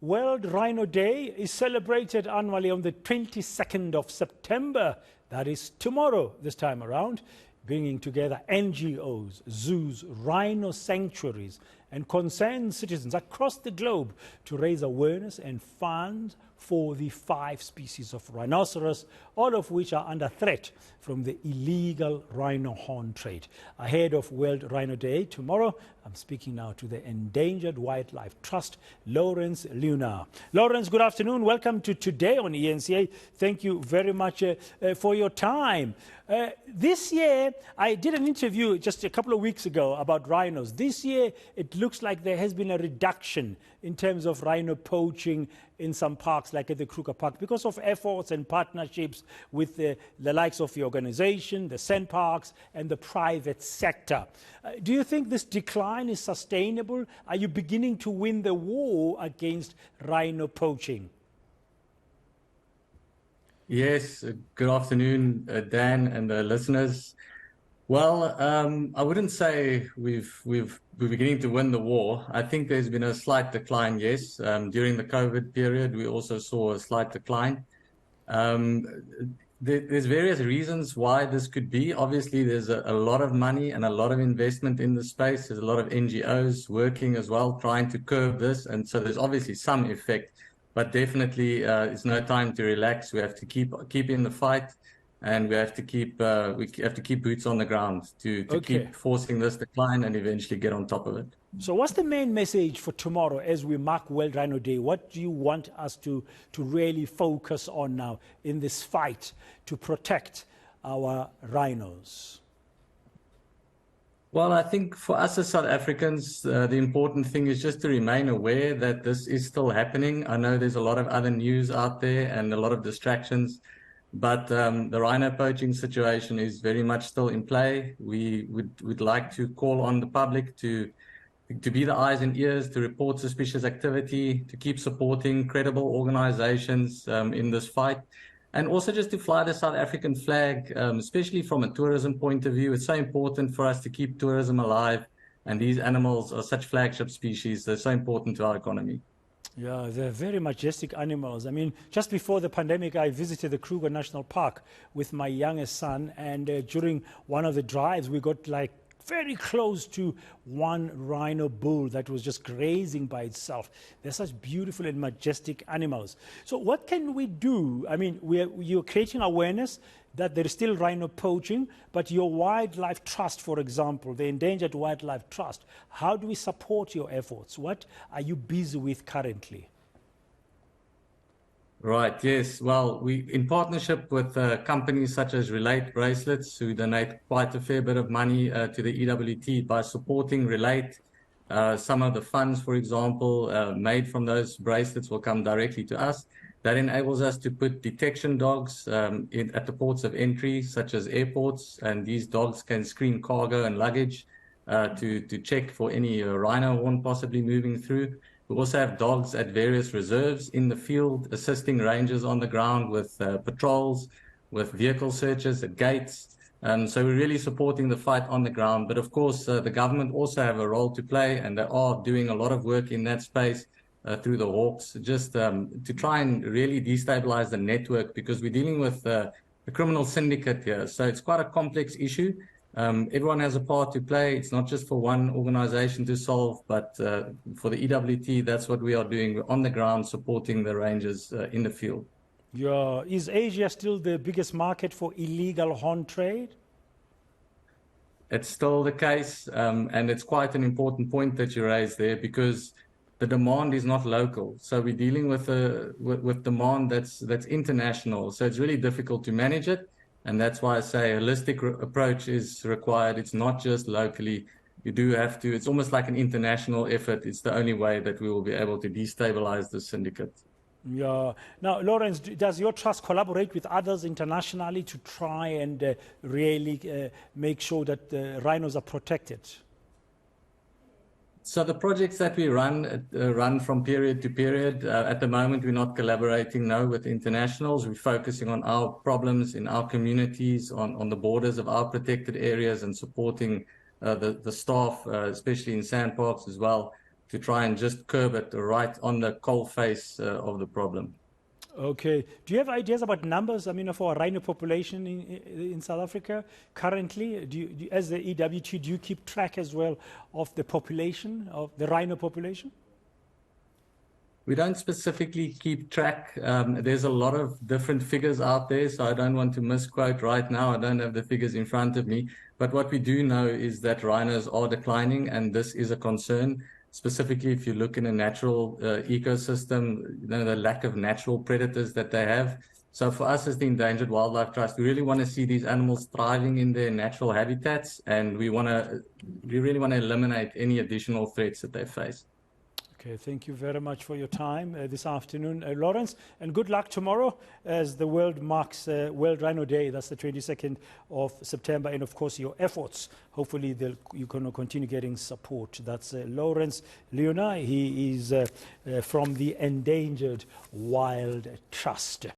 World Rhino Day is celebrated annually on the 22nd of September. That is tomorrow this time around, bringing together NGOs, zoos, rhino sanctuaries, and concerned citizens across the globe to raise awareness and funds for the 5 species of rhinoceros, all of which are under threat from the illegal rhino horn trade. Ahead of World Rhino Day tomorrow, I'm speaking now to the Endangered Wildlife Trust, Lourens Leeuwner. Lourens, good afternoon. Welcome to Today on ENCA. Thank you very much for your time. This year, I did an interview just a couple of weeks ago about rhinos. This year, it looks like there has been a reduction in terms of rhino poaching in some parks, like at the Kruger Park, because of efforts and partnerships with the likes of the organization, the SANParks, and the private sector. Do you think this decline is sustainable? Are you beginning to win the war against rhino poaching? Yes, good afternoon, Dan and the listeners. Well, I wouldn't say we're beginning to win the war. I think there's been a slight decline, yes. During the COVID period, we also saw a slight decline. There's various reasons why this could be. Obviously, there's a lot of money and a lot of investment in the space. There's a lot of NGOs working as well, trying to curb this. And so there's obviously some effect. But definitely, it's no time to relax. We have to keep in the fight, and we have to keep boots on the ground to keep forcing this decline and eventually get on top of it. So, what's the main message for tomorrow as we mark World Rhino Day? What do you want us to really focus on now in this fight to protect our rhinos? Well, I think for us as South Africans, the important thing is just to remain aware that this is still happening. I know there's a lot of other news out there and a lot of distractions, but the rhino poaching situation is very much still in play. We would like to call on the public to be the eyes and ears, to report suspicious activity, to keep supporting credible organizations in this fight. And also just to fly the South African flag, especially from a tourism point of view. It's so important for us to keep tourism alive. And these animals are such flagship species. They're so important to our economy. Yeah, they're very majestic animals. I mean, just before the pandemic, I visited the Kruger National Park with my youngest son. And during one of the drives, we got like very close to one rhino bull that was just grazing by itself. They're such beautiful and majestic animals. So what can we do? I mean, you're creating awareness that there is still rhino poaching, but your wildlife trust, for example, the Endangered Wildlife Trust, how do we support your efforts? What are you busy with currently? Right, yes. Well, we, in partnership with companies such as Relate Bracelets, who donate quite a fair bit of money to the EWT by supporting Relate. Some of the funds, for example, made from those bracelets will come directly to us. That enables us to put detection dogs at the ports of entry, such as airports, and these dogs can screen cargo and luggage to check for any rhino horn possibly moving through. We also have dogs at various reserves in the field, assisting rangers on the ground with patrols, with vehicle searches at gates. So we're really supporting the fight on the ground. But of course, the government also have a role to play, and they are doing a lot of work in that space through the Hawks, just to try and really destabilize the network, because we're dealing with a criminal syndicate here. So it's quite a complex issue. Everyone has a part to play. It's not just for one organization to solve, but for the EWT, that's what we are doing. We're on the ground supporting the rangers in the field. Yeah. Is Asia still the biggest market for illegal horn trade? It's still the case, and it's quite an important point that you raised there, because the demand is not local. So we're dealing with demand that's international. So it's really difficult to manage it. And that's why I say a holistic approach is required. It's not just locally. You do have to, it's almost like an international effort. It's the only way that we will be able to destabilize the syndicate. Yeah. Now, Lourens, does your trust collaborate with others internationally to try and really make sure that the rhinos are protected? So the projects that we run from period to period. At the moment, we're not collaborating now with internationals. We're focusing on our problems in our communities, on the borders of our protected areas, and supporting the staff, especially in SANParks as well, to try and just curb it right on the cold face of the problem. Okay. Do you have ideas about numbers? I mean, for a rhino population in South Africa currently? As the EWT, do you keep track as well of the population, of the rhino population? We don't specifically keep track. There's a lot of different figures out there, so I don't want to misquote right now. I don't have the figures in front of me. But what we do know is that rhinos are declining, and this is a concern. Specifically, if you look in a natural ecosystem, the lack of natural predators that they have. So for us as the Endangered Wildlife Trust, we really want to see these animals thriving in their natural habitats, and we really want to eliminate any additional threats that they face. Okay, thank you very much for your time this afternoon, Lourens, and good luck tomorrow as the world marks World Rhino Day. That's the 22nd of September, and of course your efforts. Hopefully you can continue getting support. That's Lourens Leeuwner. He is from the Endangered Wild Trust.